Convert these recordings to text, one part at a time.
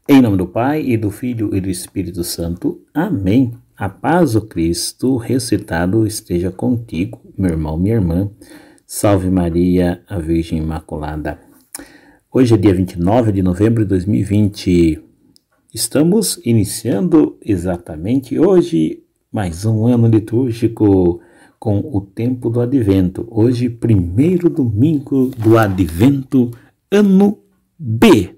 Em nome do Pai, e do Filho, e do Espírito Santo. Amém. A paz do Cristo ressuscitado esteja contigo, meu irmão, minha irmã. Salve Maria, a Virgem Imaculada. Hoje é dia 29 de novembro de 2020. Estamos iniciando exatamente hoje mais um ano litúrgico com o tempo do Advento. Hoje, primeiro domingo do Advento, ano B.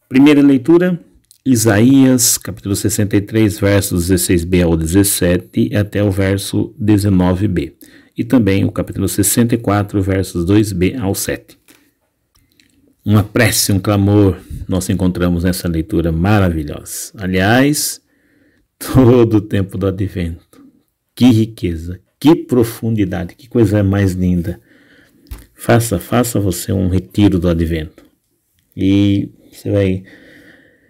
Primeira leitura, Isaías, capítulo 63, versos 16b ao 17 até o verso 19b. E também o capítulo 64, versos 2b ao 7. Uma prece, um clamor, nós encontramos nessa leitura maravilhosa. Aliás, todo o tempo do Advento. Que riqueza, que profundidade, que coisa mais linda. Faça você um retiro do Advento. E você vai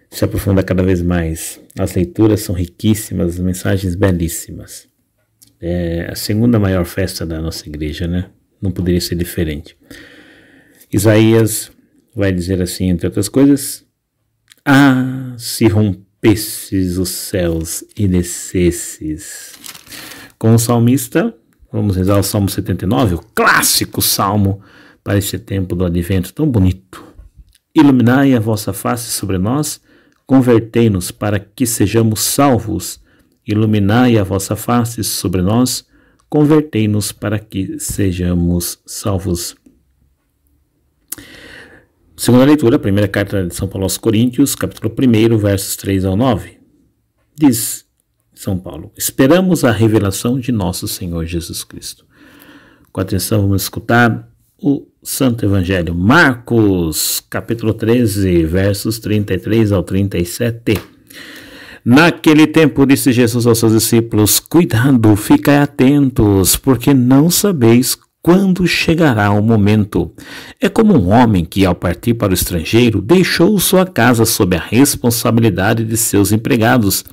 se aprofundar cada vez mais. As leituras são riquíssimas, as mensagens belíssimas. É a segunda maior festa da nossa igreja, né? Não poderia ser diferente. Isaías vai dizer assim, entre outras coisas: Ah, se rompesses os céus e descesses. Com o salmista, vamos rezar o Salmo 79, o clássico salmo para esse tempo do Advento tão bonito. Iluminai a vossa face sobre nós, convertei-nos para que sejamos salvos. Iluminai a vossa face sobre nós, convertei-nos para que sejamos salvos. Segunda leitura, primeira carta de São Paulo aos Coríntios, capítulo 1, versos 3 ao 9. Diz São Paulo: esperamos a revelação de nosso Senhor Jesus Cristo. Com atenção, vamos escutar o Santo Evangelho, Marcos, capítulo 13, versos 33 ao 37. Naquele tempo disse Jesus aos seus discípulos: cuidado, ficai atentos, porque não sabeis quando chegará o momento. É como um homem que, ao partir para o estrangeiro, deixou sua casa sob a responsabilidade de seus empregados,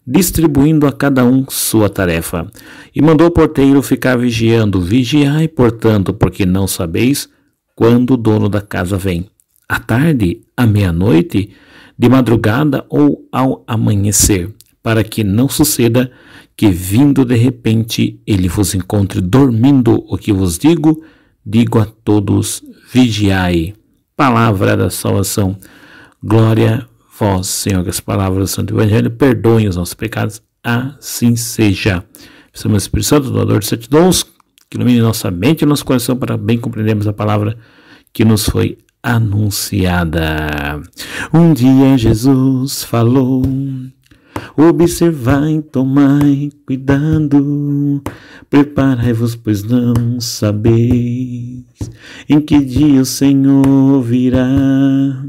distribuindo a cada um sua tarefa. E mandou o porteiro ficar vigiando. Vigiai, portanto, porque não sabeis quando o dono da casa vem. À tarde, à meia-noite, de madrugada ou ao amanhecer, para que não suceda que, vindo de repente, ele vos encontre dormindo. O que vos digo, digo a todos: vigiai. Palavra da salvação. Glória a vós, Senhor. Que as palavras do Santo Evangelho perdoem os nossos pecados. Assim seja. Peçamos ao Espírito Santo, doador de sete dons, que ilumine nossa mente e nosso coração para bem compreendermos a palavra que nos foi anunciada. Um dia Jesus falou: observai, tomai cuidado, preparai-vos, pois não sabeis em que dia o Senhor virá.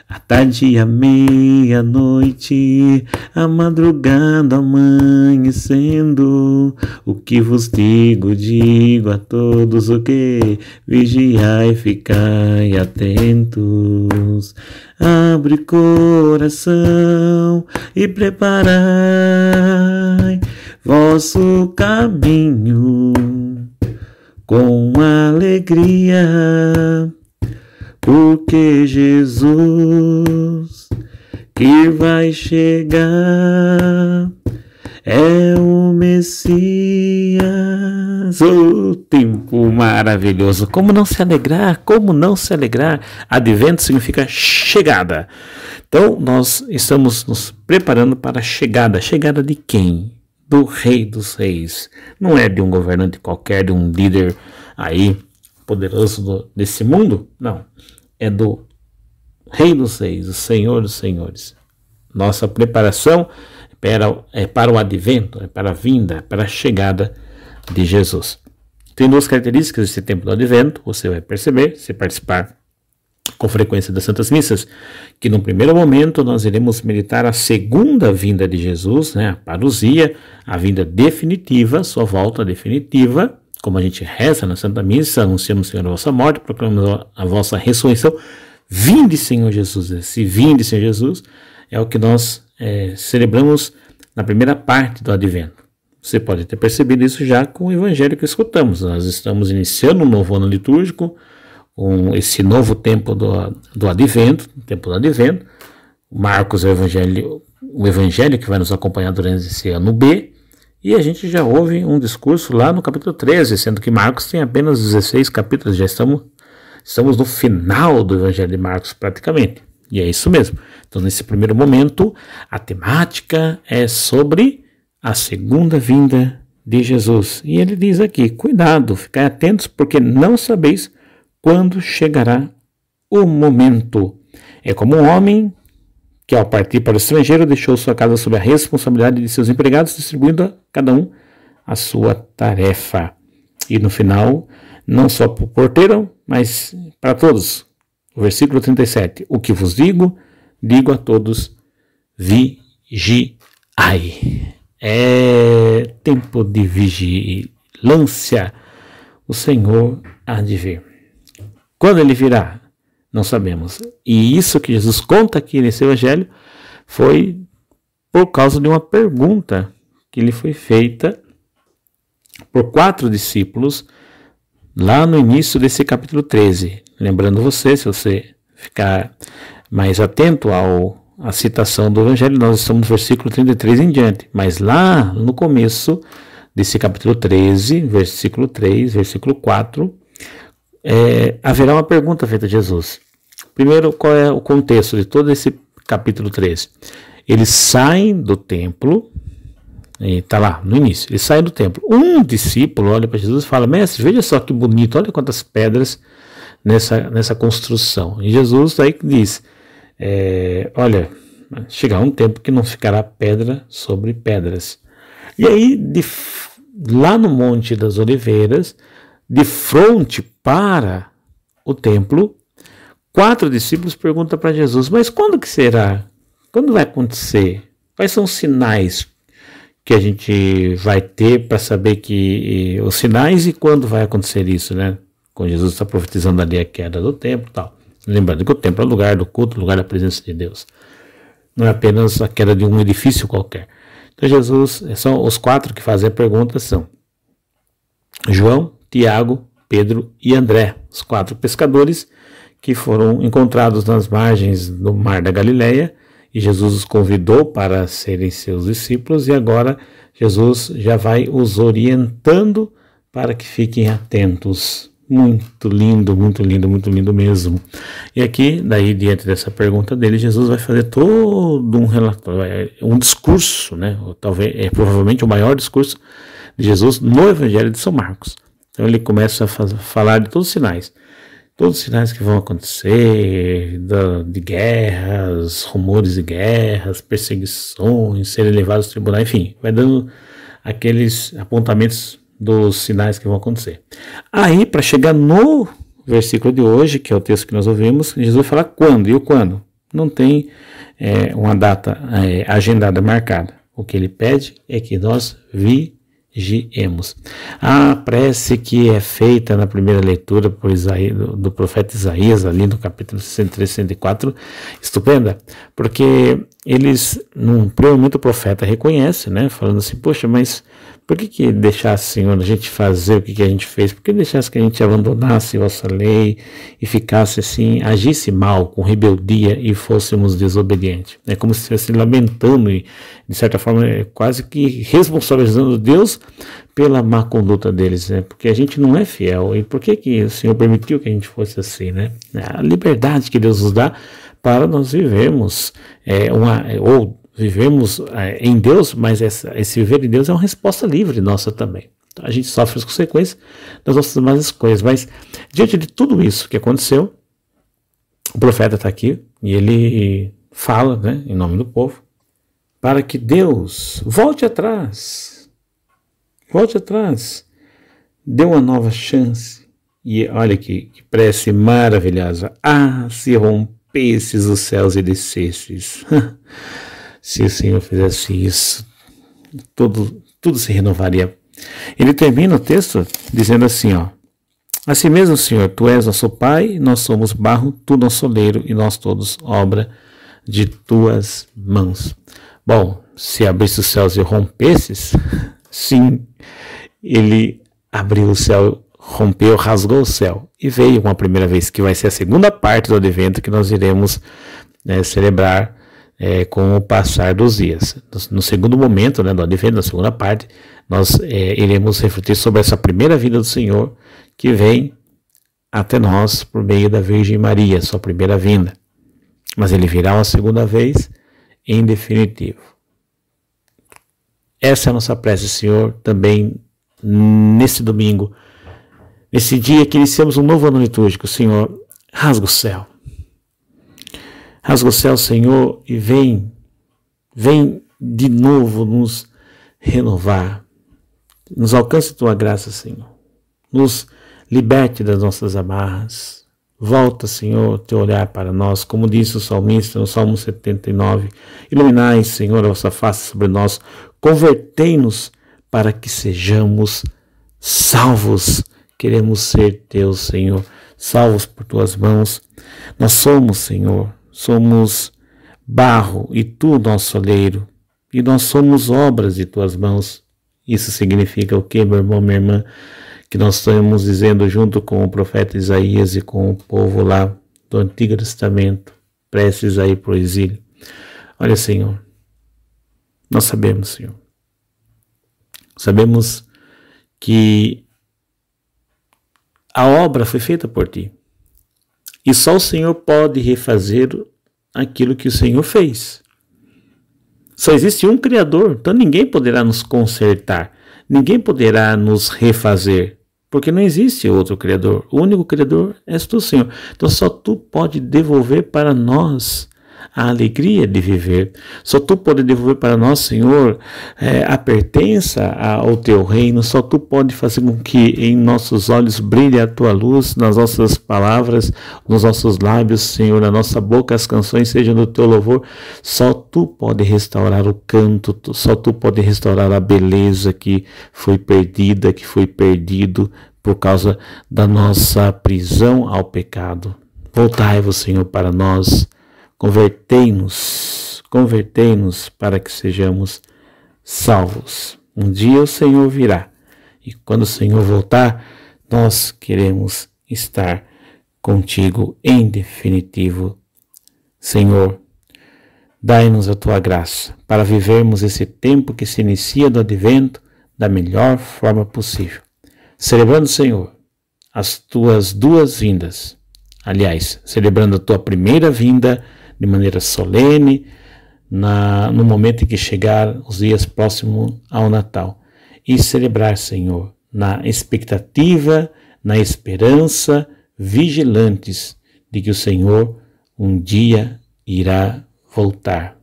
À tarde e à meia-noite, à madrugada amanhecendo, o que vos digo, digo a todos: o que? Vigiai, ficai atentos. Abre coração e preparai vosso caminho com alegria, porque Jesus que vai chegar é o Messias. O tempo maravilhoso. Como não se alegrar? Como não se alegrar? Advento significa chegada. Então, nós estamos nos preparando para a chegada. Chegada de quem? Do Rei dos Reis. Não é de um governante qualquer, de um líder aí poderoso desse mundo. Não. É do Rei dos Reis, o Senhor dos Senhores. Nossa preparação é para o Advento, é para a vinda, é para a chegada de Jesus. Tem duas características desse tempo do Advento, você vai perceber, se participar com frequência das Santas Missas, que no primeiro momento nós iremos meditar a segunda vinda de Jesus, né, a parousia, a vinda definitiva, sua volta definitiva, como a gente reza na Santa Missa, anunciamos, Senhor, a vossa morte, proclamamos a vossa ressurreição. Vinde, Senhor Jesus. Esse vinde, Senhor Jesus, é o que nós celebramos na primeira parte do Advento. Você pode ter percebido isso já com o Evangelho que escutamos. Nós estamos iniciando um novo ano litúrgico, com esse novo tempo do Advento, tempo do Advento, Marcos é o evangelho que vai nos acompanhar durante esse ano B, e a gente já ouve um discurso lá no capítulo 13, sendo que Marcos tem apenas 16 capítulos, já estamos no final do evangelho de Marcos praticamente, e é isso mesmo. Então nesse primeiro momento, a temática é sobre a segunda vinda de Jesus, e ele diz aqui, cuidado, ficai atentos, porque não sabeis quando chegará o momento. É como um homem que ao partir para o estrangeiro deixou sua casa sob a responsabilidade de seus empregados, distribuindo a cada um a sua tarefa. E no final, não só para o porteiro, mas para todos. O versículo 37. O que vos digo a todos, vigiai. É tempo de vigilância. O Senhor há de vir. Quando ele virá? Não sabemos. E isso que Jesus conta aqui nesse evangelho foi por causa de uma pergunta que lhe foi feita por 4 discípulos lá no início desse capítulo 13. Lembrando você, se você ficar mais atento à citação do evangelho, nós estamos no versículo 33 em diante. Mas lá no começo desse capítulo 13, versículo 3, versículo 4... haverá uma pergunta feita a Jesus. Primeiro, qual é o contexto de todo esse capítulo 13? Eles saem do templo, está lá no início, eles saem do templo. Um discípulo olha para Jesus e fala, mestre, veja só que bonito, olha quantas pedras nessa construção. E Jesus aí diz, olha, chegará um tempo que não ficará pedra sobre pedras. E aí, lá no Monte das Oliveiras, de frente para o templo, 4 discípulos perguntam para Jesus, mas quando que será? Quando vai acontecer? Quais são os sinais que a gente vai ter para saber que os sinais e quando vai acontecer isso, né? Quando Jesus está profetizando ali a queda do templo e tal. Lembrando que o templo é o lugar do culto, o lugar da presença de Deus. Não é apenas a queda de um edifício qualquer. Então Jesus, são os 4 que fazem a pergunta, são João, Tiago, Pedro e André, os 4 pescadores que foram encontrados nas margens do Mar da Galileia, e Jesus os convidou para serem seus discípulos, e agora Jesus já vai os orientando para que fiquem atentos. Muito lindo, muito lindo, muito lindo mesmo. E aqui, daí, diante dessa pergunta dele, Jesus vai fazer todo um relatório, um discurso, né? Talvez, provavelmente o maior discurso de Jesus no Evangelho de São Marcos. Então ele começa a falar de todos os sinais que vão acontecer, de guerras, rumores de guerras, perseguições, serem levados ao tribunal, enfim, vai dando aqueles apontamentos dos sinais que vão acontecer. Aí, para chegar no versículo de hoje, que é o texto que nós ouvimos, Jesus vai falar quando, e o quando? Não tem uma data agendada, marcada. O que ele pede é que nós vigiemos. A prece que é feita na primeira leitura por do profeta Isaías, ali no capítulo 63, 64, estupenda, porque num primeiro momento o profeta reconhece, né, falando assim, poxa, mas por que deixasse, Senhor, a gente fazer o que a gente fez? Por que deixasse que a gente abandonasse a vossa lei e ficasse assim, agisse mal, com rebeldia e fôssemos desobedientes? É como se estivesse lamentando e, de certa forma, quase que responsabilizando Deus pela má conduta deles, né? Porque a gente não é fiel. E por que o Senhor permitiu que a gente fosse assim, né? A liberdade que Deus nos dá para nós vivermos vivemos em Deus, mas esse viver em Deus é uma resposta livre nossa também. Então, a gente sofre as consequências das nossas más escolhas, mas diante de tudo isso que aconteceu, o profeta está aqui e ele fala, né, em nome do povo, para que Deus volte atrás, dê uma nova chance. E olha que prece maravilhosa. Ah, se rompesses os céus e descesses. Se o Senhor fizesse isso, tudo se renovaria. Ele termina o texto dizendo assim, ó, assim mesmo, Senhor, Tu és nosso Pai, nós somos barro, Tu nosso oleiro e nós todos obra de Tuas mãos. Bom, se abrisse os céus e rompesses, sim, Ele abriu o céu, rompeu, rasgou o céu e veio uma primeira vez, que vai ser a segunda parte do advento que nós iremos celebrar com o passar dos dias. No segundo momento, né, do advento, na segunda parte, nós iremos refletir sobre essa primeira vinda do Senhor que vem até nós por meio da Virgem Maria, sua primeira vinda. Mas ele virá uma segunda vez em definitivo. Essa é a nossa prece, Senhor, também nesse domingo, nesse dia que iniciamos um novo ano litúrgico. Senhor, rasga o céu. Rasga o céu, Senhor, e vem de novo nos renovar. Nos alcance tua graça, Senhor. Nos liberte das nossas amarras. Volta, Senhor, teu olhar para nós, como disse o salmista no Salmo 79. Iluminai, Senhor, a vossa face sobre nós. Convertei-nos para que sejamos salvos. Queremos ser teus, Senhor, salvos por tuas mãos. Nós somos, Senhor, somos barro e tu nosso oleiro, e nós somos obras de tuas mãos. Isso significa o que, meu irmão, minha irmã? Que nós estamos dizendo junto com o profeta Isaías e com o povo lá do Antigo Testamento, prestes a ir para o exílio. Olha, Senhor, nós sabemos, Senhor, sabemos que a obra foi feita por ti. E só o Senhor pode refazer aquilo que o Senhor fez. Só existe um Criador, então ninguém poderá nos consertar, ninguém poderá nos refazer, porque não existe outro Criador. O único Criador és tu, Senhor. Então só tu pode devolver para nós a alegria de viver. Só tu pode devolver para nós, Senhor, a pertença ao teu reino. Só tu pode fazer com que em nossos olhos brilhe a tua luz, nas nossas palavras, nos nossos lábios, Senhor, na nossa boca as canções sejam do teu louvor. Só tu pode restaurar o canto, só tu pode restaurar a beleza que foi perdida, que foi perdido por causa da nossa prisão ao pecado. Voltai-vos, Senhor, para nós. Convertei-nos para que sejamos salvos. Um dia o Senhor virá, e quando o Senhor voltar, nós queremos estar contigo em definitivo. Senhor, dai-nos a tua graça para vivermos esse tempo que se inicia do advento da melhor forma possível, celebrando, Senhor, as tuas duas vindas. Aliás, celebrando a tua primeira vinda de maneira solene, no momento em que chegar os dias próximos ao Natal. E celebrar, Senhor, na expectativa, na esperança, vigilantes de que o Senhor um dia irá voltar.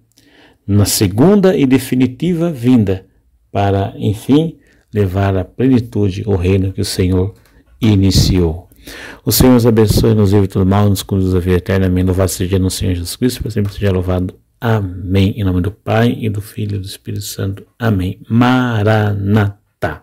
Na segunda e definitiva vinda, para, enfim, levar à plenitude o reino que o Senhor iniciou. O Senhor nos abençoe, nos livre de todo mal, nos conduz à vida eterna. Amém. Louvado seja no Senhor Jesus Cristo, para sempre seja louvado. Amém. Em nome do Pai, e do Filho e do Espírito Santo. Amém. Maranatá.